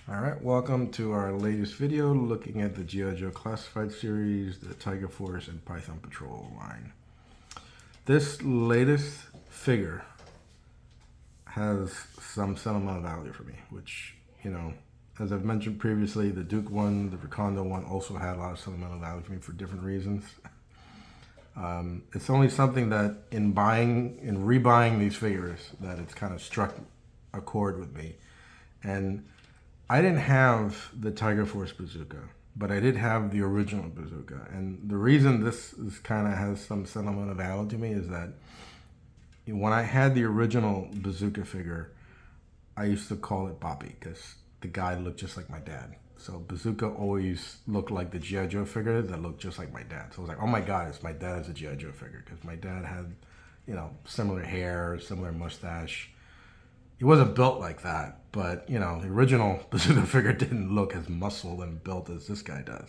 Alright, welcome to our latest video looking at the G.I. Joe Classified series, the Tiger Force and Python Patrol line. This latest figure has some sentimental value for me, which, you know, as I've mentioned previously, the Duke one, the Recondo one also had a lot of sentimental value for me for different reasons. It's only something that in rebuying these figures that it's kind of struck a chord with me. And I didn't have the Tiger Force Bazooka, but I did have the original Bazooka. And the reason this kind of has some sentimental value to me is that when I had the original Bazooka figure, I used to call it Bobby because the guy looked just like my dad. So Bazooka always looked like the G.I. Joe figure that looked just like my dad. So I was like, oh my God, it's my dad as a G.I. Joe figure because my dad had, you know, similar hair, similar mustache. He wasn't built like that, but, you know, the original Bazooka figure didn't look as muscled and built as this guy does.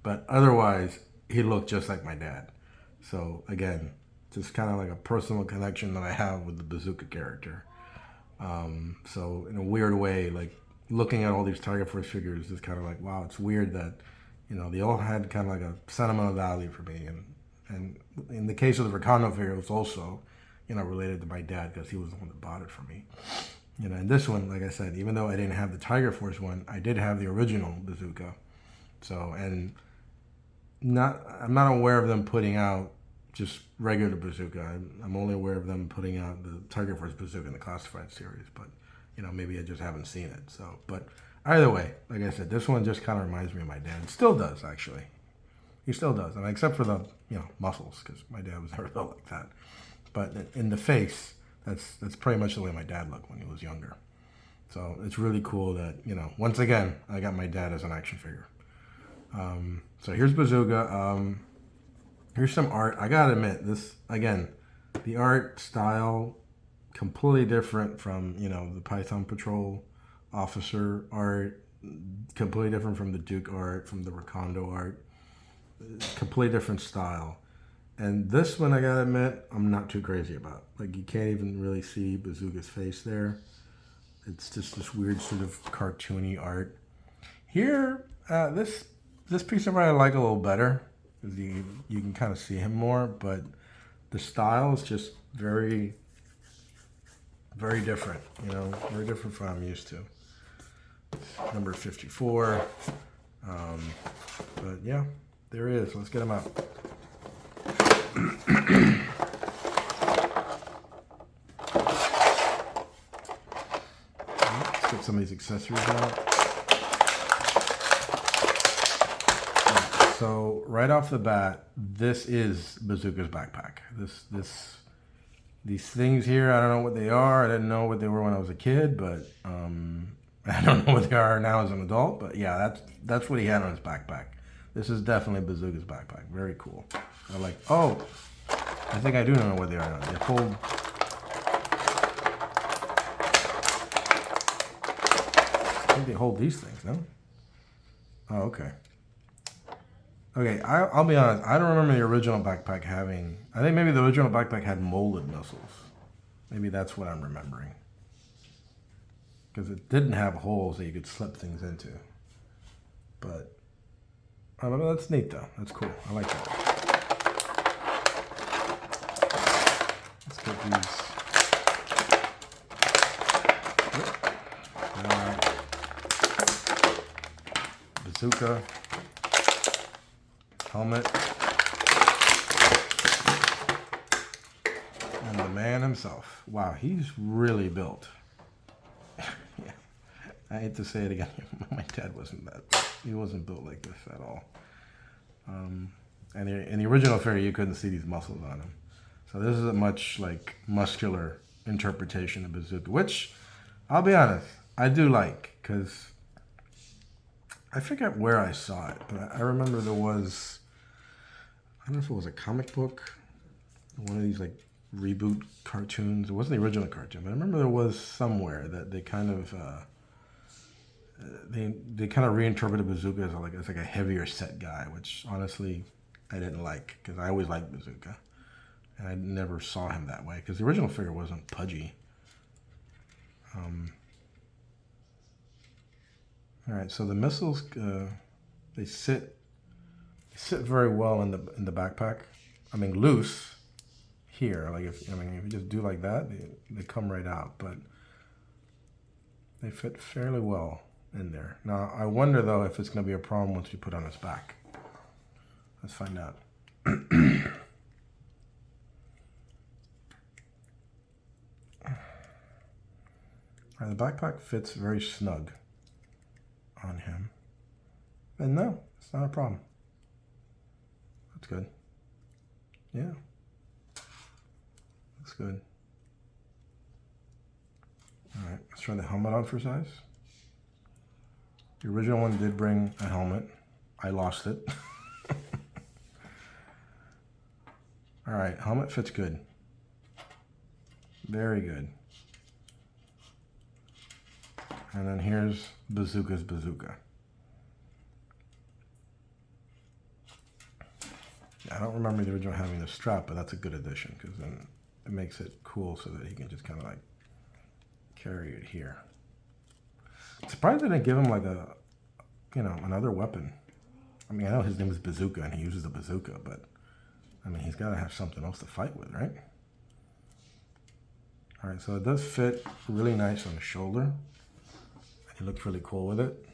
But otherwise, he looked just like my dad. So, again, just kind of like a personal connection that I have with the Bazooka character. So, in a weird way, like, looking at all these Tiger Force figures is kind of like, wow, it's weird that, you know, they all had kind of like a sentimental value for me. And in the case of the Recondo figure, it was also, you know, related to my dad because he was the one that bought it for me. You know, and this one, like I said, even though I didn't have the Tiger Force one, I did have the original Bazooka. So, and I'm not aware of them putting out just regular Bazooka. I'm only aware of them putting out the Tiger Force Bazooka in the Classified series, but, you know, maybe I just haven't seen it. So, but either way, like I said, this one just kind of reminds me of my dad. It still does, actually. He still does, and except for the, you know, muscles, because my dad was never built like that. But in the face, that's pretty much the way my dad looked when he was younger. So it's really cool that, you know, once again, I got my dad as an action figure. So here's Bazooka. Here's some art. I gotta admit, this, again, the art style, completely different from, you know, the Python Patrol officer art, completely different from the Duke art, from the Recondo art, completely different style. And this one, I gotta admit, I'm not too crazy about. Like, you can't even really see Bazooka's face there. It's just this weird sort of cartoony art. Here, this piece of art I like a little better. Because you can kind of see him more, but the style is just very, very different. You know, very different from what I'm used to. Number 54. But yeah, there he is. Let's get him out. Let's get some of these accessories out. So right off the bat, this is Bazooka's backpack. These things here, I don't know what they are. I didn't know what they were when I was a kid, but I don't know what they are now as an adult. But yeah, that's what he had on his backpack. This is definitely Bazooka's backpack. Very cool. I like. Oh, I think I do know what they are now. They hold. I think they hold these things, no? Oh, okay. Okay, I'll be honest. I don't remember the original backpack having. I think maybe the original backpack had molded muscles. Maybe that's what I'm remembering. Because it didn't have holes that you could slip things into. But that's neat, though. That's cool. I like that. Let's get these. Bazooka. Helmet. And the man himself. Wow, he's really built. Yeah. I hate to say it again. My dad wasn't that. He wasn't built like this at all. And in the original figure, you couldn't see these muscles on him. So this is a much like muscular interpretation of Bazooka, which I'll be honest, I do like, because I forget where I saw it, but I remember there was, I don't know if it was a comic book, one of these like reboot cartoons. It wasn't the original cartoon, but I remember there was somewhere that they kind of they kind of reinterpreted Bazooka as like a heavier set guy, which honestly I didn't like, because I always liked Bazooka, and I never saw him that way because the original figure wasn't pudgy. All right, so the missiles, they sit very well in the backpack. I mean, loose here. Like if you just do like that, they come right out. But they fit fairly well in there. Now I wonder though if it's going to be a problem once you put on its back. Let's find out. All right, the backpack fits very snug on him. And no, it's not a problem. That's good. Yeah. Looks good. All right, let's try the helmet on for size. The original one did bring a helmet. I lost it. All right, helmet fits good. Very good. And then here's Bazooka's bazooka. I don't remember the original having the strap, but that's a good addition because then it makes it cool so that he can just kind of like carry it here. I'm surprised they didn't give him like a, another weapon. I mean, I know his name is Bazooka and he uses a bazooka, but I mean, he's got to have something else to fight with, right? All right, so it does fit really nice on the shoulder. He looks really cool with it.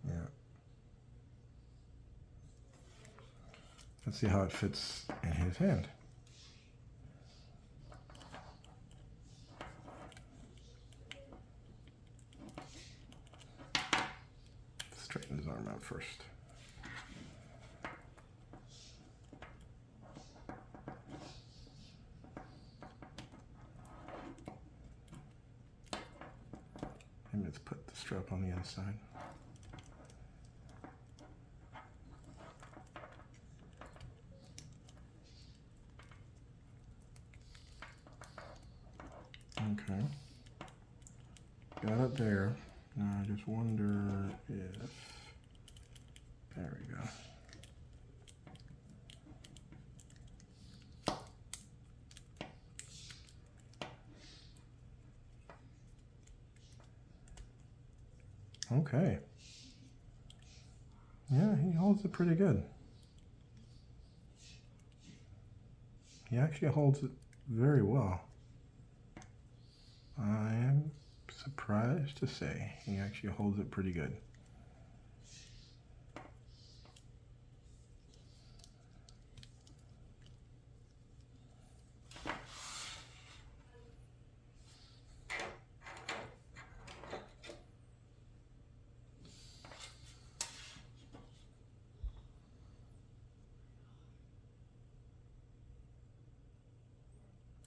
Yeah. Let's see how it fits in his hand. Straighten his arm out first. And let's put the strap on the inside. Okay. Got it there. Now I just wonder if... There we go. Okay. Yeah, he holds it pretty good. He actually holds it very well. I am surprised to say he actually holds it pretty good.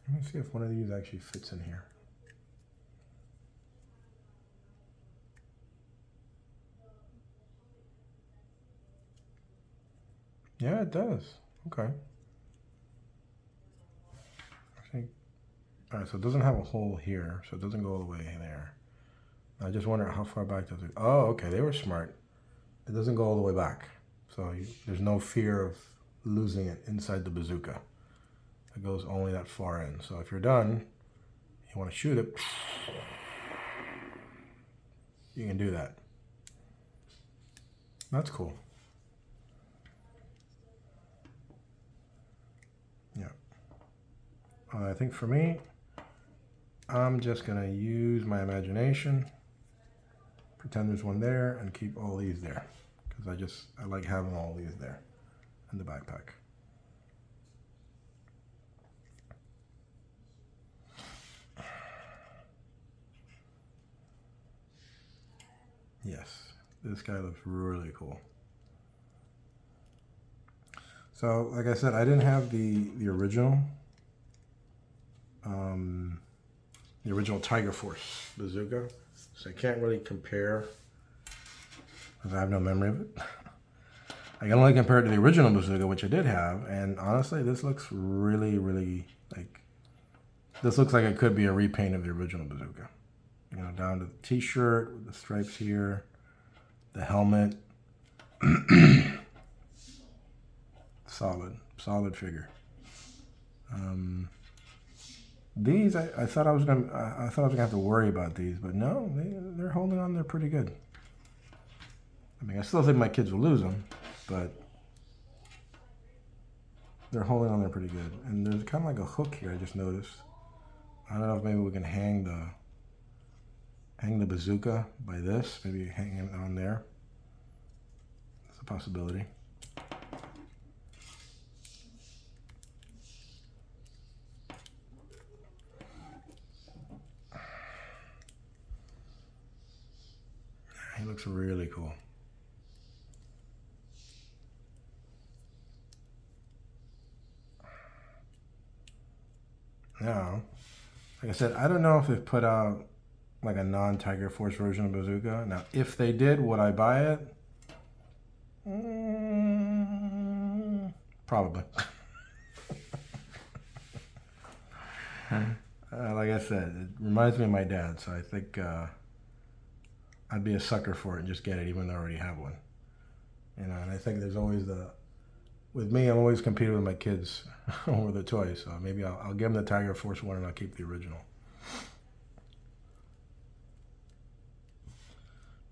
Let me see if one of these actually fits in here. Yeah, it does. Okay. I think, all right, so it doesn't have a hole here, so it doesn't go all the way there. I just wonder how far back does it, oh, okay, they were smart. It doesn't go all the way back. So there's no fear of losing it inside the bazooka. It goes only that far in. So if you're done, you want to shoot it, you can do that. That's cool. Yeah. I think for me, I'm just going to use my imagination, pretend there's one there, and keep all these there. Because I like having all these there in the backpack. Yes, this guy looks really cool. So, like I said, I didn't have the original Tiger Force Bazooka, so I can't really compare because I have no memory of it. I can only compare it to the original bazooka, which I did have, and honestly, this looks really, really like, this looks like it could be a repaint of the original bazooka. You know, down to the t-shirt with the stripes here, the helmet. Solid figure. These, I thought I was gonna have to worry about these, but no, they're holding on there pretty good. I mean, I still think my kids will lose them, but they're holding on there pretty good. And there's kind of like a hook here, I just noticed. I don't know if maybe we can hang the bazooka by this, maybe hang it on there. That's a possibility. He looks really cool. Now, like I said, I don't know if they've put out like a non-Tiger Force version of Bazooka. Now, if they did, would I buy it? Probably. Like I said, it reminds me of my dad, so I think I'd be a sucker for it and just get it, even though I already have one. You know, and I think there's always with me, I'm always competing with my kids over the toys, so maybe I'll give them the Tiger Force one and I'll keep the original.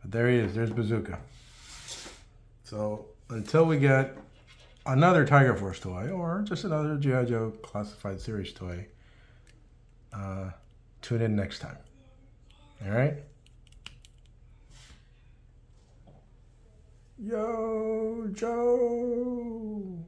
But there he is, there's Bazooka. So until we get another Tiger Force toy or just another G.I. Joe Classified Series toy, tune in next time. All right? Yo, Joe!